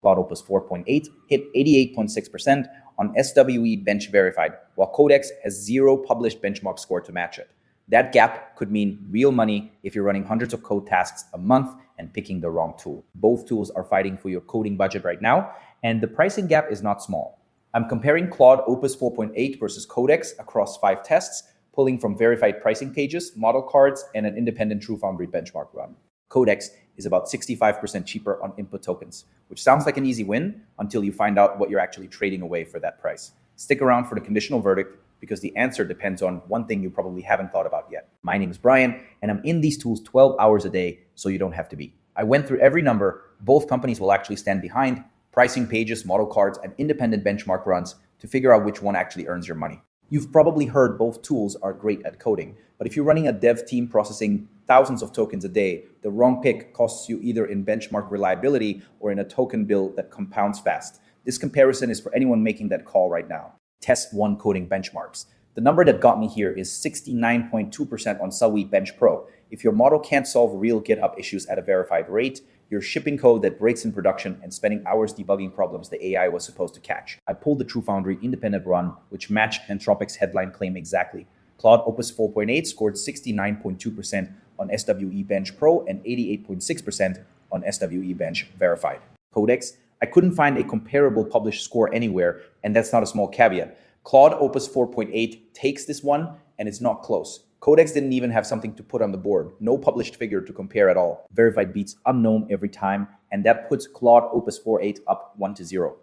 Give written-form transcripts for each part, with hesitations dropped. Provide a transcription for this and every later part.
Claude Opus 4.8 hit 88.6% on SWE bench verified, while Codex has zero published benchmark score to match it. That gap could mean real money if you're running hundreds of code tasks a month and picking the wrong tool. Both tools are fighting for your coding budget right now, and the pricing gap is not small. I'm comparing Claude Opus 4.8 versus Codex across 5 tests, pulling from verified pricing pages, model cards, and an independent TrueFoundry benchmark run. Codex is about 65% cheaper on input tokens, which sounds like an easy win until you find out what you're actually trading away for that price. Stick around for the conditional verdict, because the answer depends on one thing you probably haven't thought about yet. My name is Brian, and I'm in these tools 12 hours a day, so you don't have to be. I went through every number both companies will actually stand behind, pricing pages, model cards, and independent benchmark runs to figure out which one actually earns your money. You've probably heard both tools are great at coding, but if you're running a dev team processing thousands of tokens a day, the wrong pick costs you either in benchmark reliability or in a token bill that compounds fast. This comparison is for anyone making that call right now. Test 1 coding benchmarks. The number that got me here is 69.2% on SWE Bench Pro. If your model can't solve real GitHub issues at a verified rate, you're shipping code that breaks in production and spending hours debugging problems the AI was supposed to catch. I pulled the TrueFoundry independent run, which matched Anthropic's headline claim exactly. Claude Opus 4.8 scored 69.2% on SWE Bench Pro and 88.6% on SWE Bench Verified. Codex, I couldn't find a comparable published score anywhere, and that's not a small caveat. Claude Opus 4.8 takes this one, and it's not close. Codex didn't even have something to put on the board, no published figure to compare at all. Verified beats unknown every time, and that puts Claude Opus 4.8 up 1-0.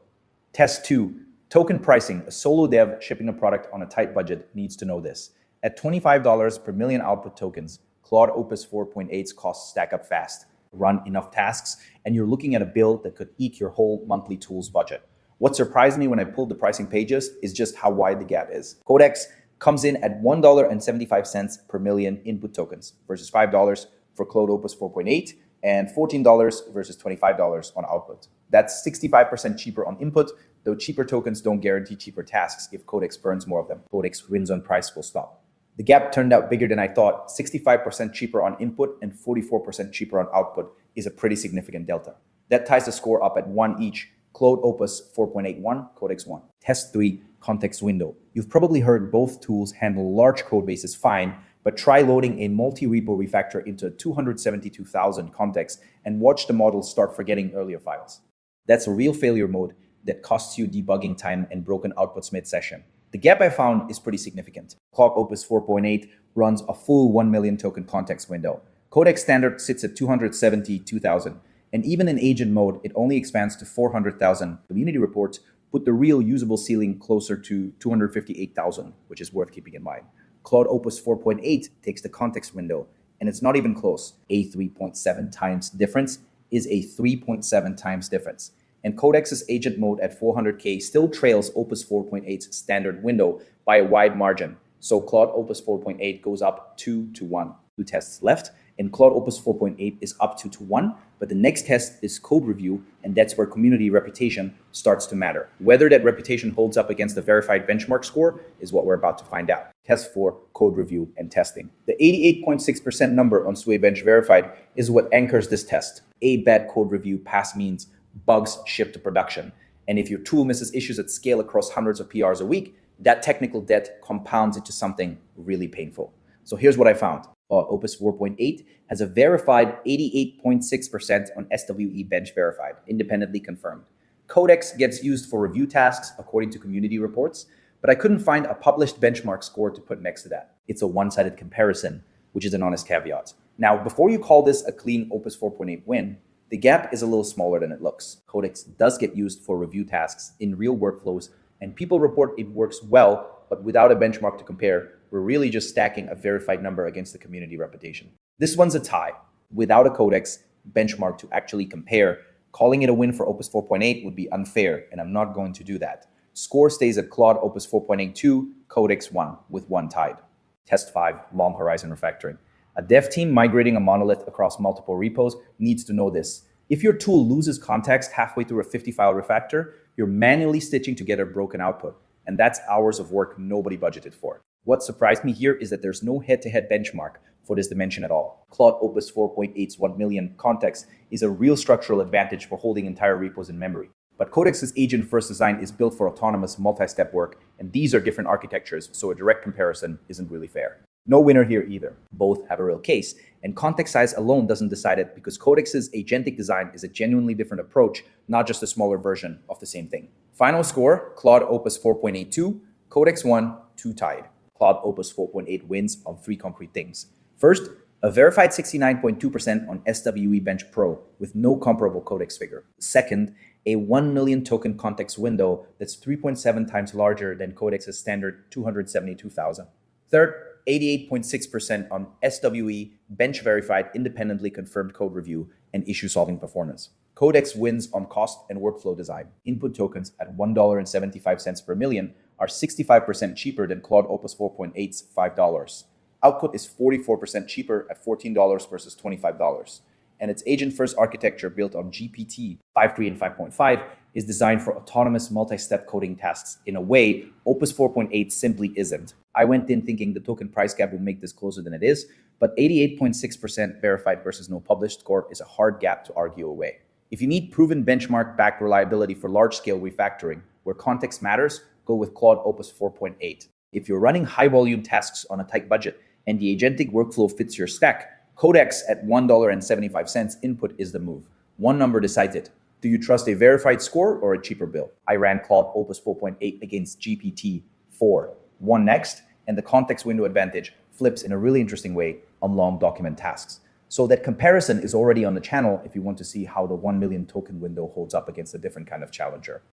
Test 2, token pricing. A solo dev shipping a product on a tight budget needs to know this. At $25 per million output tokens, Claude Opus 4.8's costs stack up fast. Run enough tasks, and you're looking at a bill that could eke your whole monthly tools budget. What surprised me when I pulled the pricing pages is just how wide the gap is. Codex comes in at $1.75 per million input tokens versus $5 for Claude Opus 4.8 and $14 versus $25 on output. That's 65% cheaper on input, though cheaper tokens don't guarantee cheaper tasks if Codex burns more of them. Codex wins on price, full stop. The gap turned out bigger than I thought. 65% cheaper on input and 44% cheaper on output is a pretty significant delta. That ties the score up at 1 each. Claude Opus 4.81, Codex 1. Test 3, context window. You've probably heard both tools handle large code bases fine, but try loading a multi-repo refactor into 272,000 contexts and watch the model start forgetting earlier files. That's a real failure mode that costs you debugging time and broken outputs mid-session. The gap I found is pretty significant. Claude Opus 4.8 runs a full 1 million token context window. Codex standard sits at 272,000. And even in agent mode, it only expands to 400,000. Community reports put the real usable ceiling closer to 258,000, which is worth keeping in mind. Claude Opus 4.8 takes the context window, and it's not even close. A 3.7 times difference is a 3.7 times difference. And Codex's agent mode at 400K still trails Opus 4.8's standard window by a wide margin. So Claude Opus 4.8 goes up 2-1. 2 tests left, and Claude Opus 4.8 is up 2-1, but the next test is code review, and that's where community reputation starts to matter. Whether that reputation holds up against the verified benchmark score is what we're about to find out. Test 4, code review and testing. The 88.6% number on SWE Bench verified is what anchors this test. A bad code review pass means bugs ship to production. And if your tool misses issues at scale across hundreds of PRs a week, that technical debt compounds into something really painful. So here's what I found. Opus 4.8 has a verified 88.6% on SWE Bench verified, independently confirmed. Codex gets used for review tasks according to community reports, but I couldn't find a published benchmark score to put next to that. It's a one-sided comparison, which is an honest caveat. Now, before you call this a clean Opus 4.8 win, the gap is a little smaller than it looks. Codex does get used for review tasks in real workflows, and people report it works well, but without a benchmark to compare, we're really just stacking a verified number against the community reputation. This one's a tie. Without a Codex benchmark to actually compare, calling it a win for Opus 4.8 would be unfair, and I'm not going to do that. Score stays at Claude Opus 4.82, Codex 1, with 1 tied. Test 5, long horizon refactoring. A dev team migrating a monolith across multiple repos needs to know this. If your tool loses context halfway through a 50-file refactor, you're manually stitching together broken output, and that's hours of work nobody budgeted for. What surprised me here is that there's no head-to-head benchmark for this dimension at all. Claude Opus 4.8's 1 million context is a real structural advantage for holding entire repos in memory. But Codex's agent-first design is built for autonomous multi-step work, and these are different architectures, so a direct comparison isn't really fair. No winner here either. Both have a real case, and context size alone doesn't decide it because Codex's agentic design is a genuinely different approach, not just a smaller version of the same thing. Final score, Claude Opus 4.82, Codex won, 2 tied. Claude Opus 4.8 wins on 3 concrete things. First, a verified 69.2% on SWE Bench Pro with no comparable Codex figure. Second, a 1 million token context window that's 3.7 times larger than Codex's standard 272,000. Third, 88.6% on SWE bench verified independently confirmed code review and issue solving performance. Codex wins on cost and workflow design. Input tokens at $1.75 per million are 65% cheaper than Claude Opus 4.8's $5. Output is 44% cheaper at $14 versus $25. And its agent-first architecture built on GPT 5.3 and 5.5 is designed for autonomous multi-step coding tasks in a way Opus 4.8 simply isn't. I went in thinking the token price gap will make this closer than it is, but 88.6% verified versus no published score is a hard gap to argue away. If you need proven benchmark-backed reliability for large-scale refactoring, where context matters, go with Claude Opus 4.8. If you're running high-volume tasks on a tight budget and the agentic workflow fits your stack, Codex at $1.75 input is the move. One number decides it. Do you trust a verified score or a cheaper bill? I ran Claude Opus 4.8 against GPT-4. Won next, and the context window advantage flips in a really interesting way on long document tasks. So that comparison is already on the channel if you want to see how the 1 million token window holds up against a different kind of challenger.